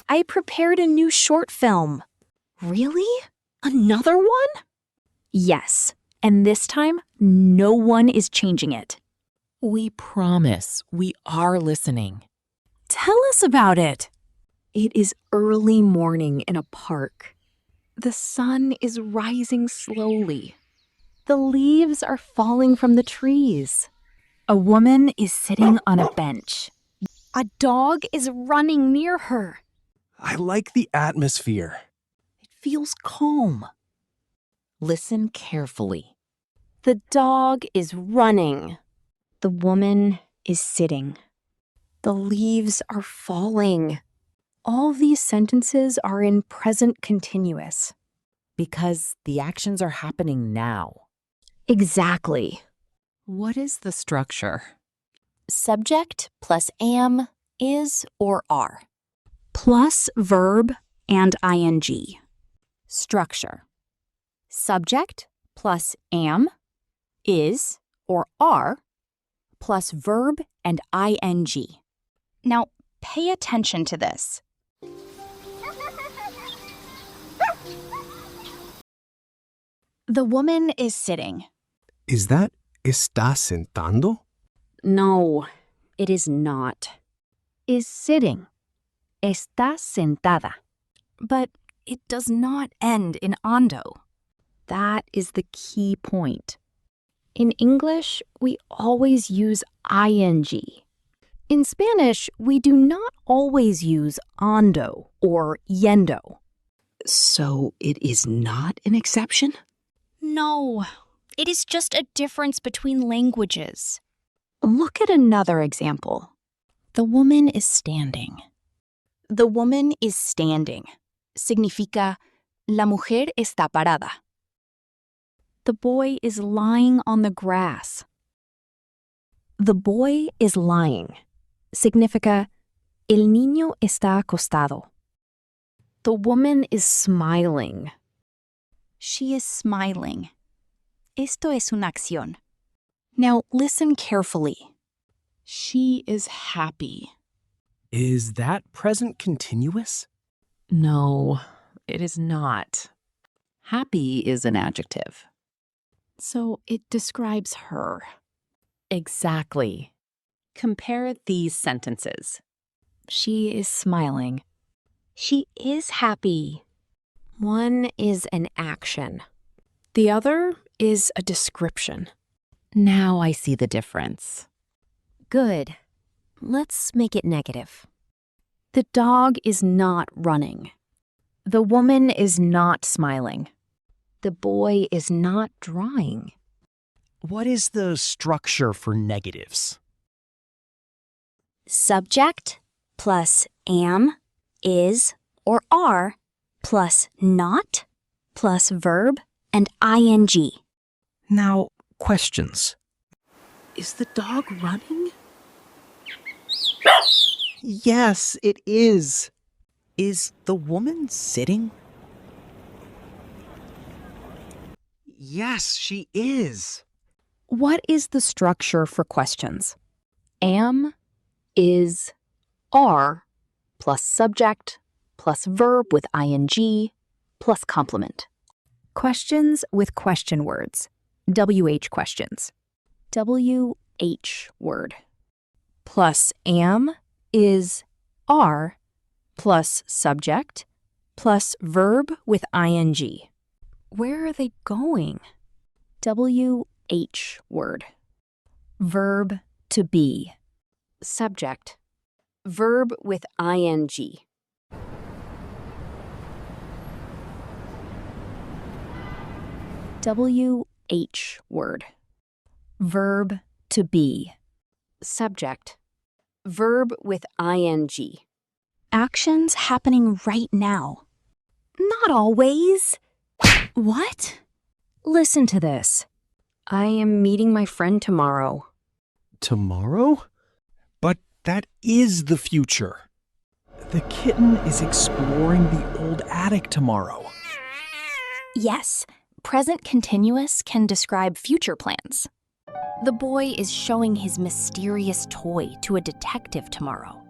I prepared a new short film. Really? Another one? Yes, and this time, no one is changing it. We promise we are listening. Tell us about it. It is early morning in a park. The sun is rising slowly. The leaves are falling from the trees. A woman is sitting on a bench. A dog is running near her. I like the atmosphere. It feels calm. Listen carefully. The dog is running. The woman is sitting. The leaves are falling. All these sentences are in present continuous. Because the actions are happening now. Exactly. What is the structure? Subject plus am, is, or are. Plus verb and ing. Structure. Subject plus am, is, or are, plus verb and ing. Now, pay attention to this. The woman is sitting. Is that está sentando? No, it is not. Is sitting. Está sentada. But it does not end in ando. That is the key point. In English, we always use ing. In Spanish, we do not always use ando or yendo. So it is not an exception? No, it is just a difference between languages. Look at another example. The woman is standing. The woman is standing. Significa, la mujer está parada. The boy is lying on the grass. The boy is lying. Significa, el niño está acostado. The woman is smiling. She is smiling. Esto es una acción. Now listen carefully. She is happy. Is that present continuous? No, it is not. Happy is an adjective. So it describes her. Exactly. Compare these sentences. She is smiling. She is happy. One is an action. The other is a description. Now I see the difference. Good. Let's make it negative. The dog is not running. The woman is not smiling. The boy is not drawing. What is the structure for negatives? Subject plus am, is, or are, plus not, plus verb, and ing. Now, questions. Is the dog running? Yes, it is. Is the woman sitting? Yes, she is. What is the structure for questions? Am, is, are, plus subject, plus verb with ing, plus complement. Questions with question words. WH questions. WH word. Plus am, is, are, plus subject, plus verb with ing. Where are they going? WH word. Verb to be. Subject. Verb with ing. WH word. Verb to be. Subject. Verb with ing. Actions happening right now. Not always. What? Listen to this. I am meeting my friend tomorrow. Tomorrow? But that is the future. The kitten is exploring the old attic tomorrow. Yes, present continuous can describe future plans. The boy is showing his mysterious toy to a detective tomorrow.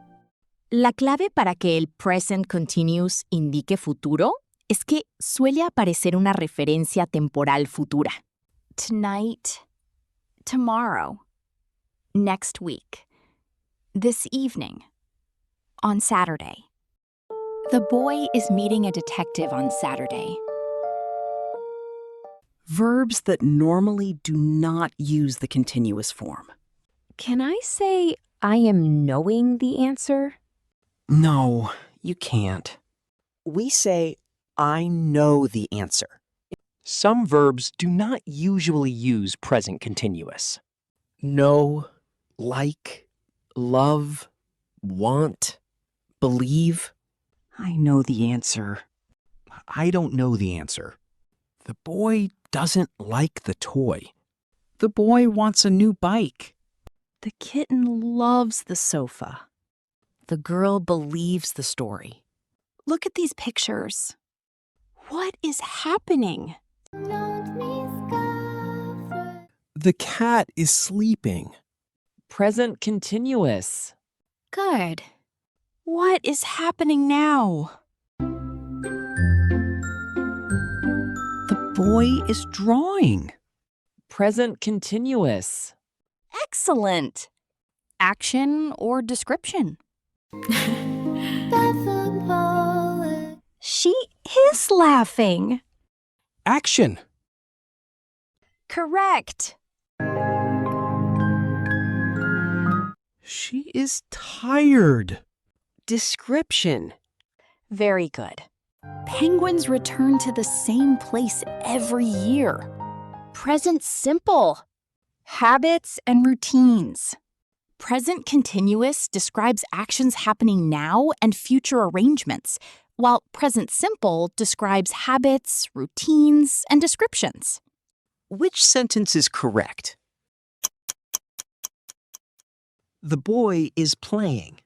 La clave para que el present continuous indique futuro es que suele aparecer una referencia temporal futura. Tonight, tomorrow, next week, this evening, on Saturday. The boy is meeting a detective on Saturday. Verbs that normally do not use the continuous form. Can I say I am knowing the answer? No, you can't. We say, I know the answer. Some verbs do not usually use present continuous. Know, like, love, want, believe. I know the answer. I don't know the answer. The boy doesn't like the toy. The boy wants a new bike. The kitten loves the sofa. The girl believes the story. Look at these pictures. What is happening? The cat is sleeping. Present continuous. Good. What is happening now? The boy is drawing. Present continuous. Excellent. Action or description? She is laughing. Action. Correct. She is tired. Description. Very good. Penguins return to the same place every year. Present simple. Habits and routines. Present continuous describes actions happening now and future arrangements, while present simple describes habits, routines, and descriptions. Which sentence is correct? The boy is playing.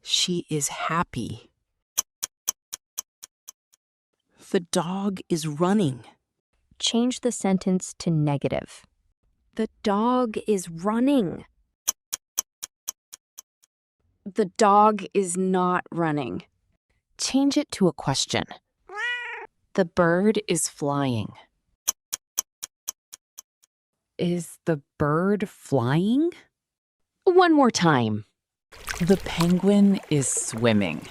She is happy. The dog is running. Change the sentence to negative. The dog is running. The dog is not running. Change it to a question. The bird is flying. Is the bird flying? One more time. The penguin is swimming.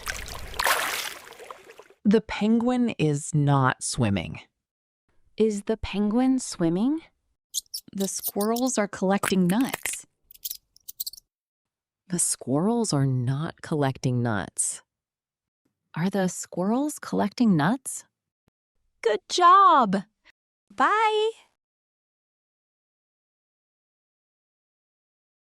The penguin is not swimming. Is the penguin swimming? The squirrels are collecting nuts. The squirrels are not collecting nuts. Are the squirrels collecting nuts? Good job! Bye!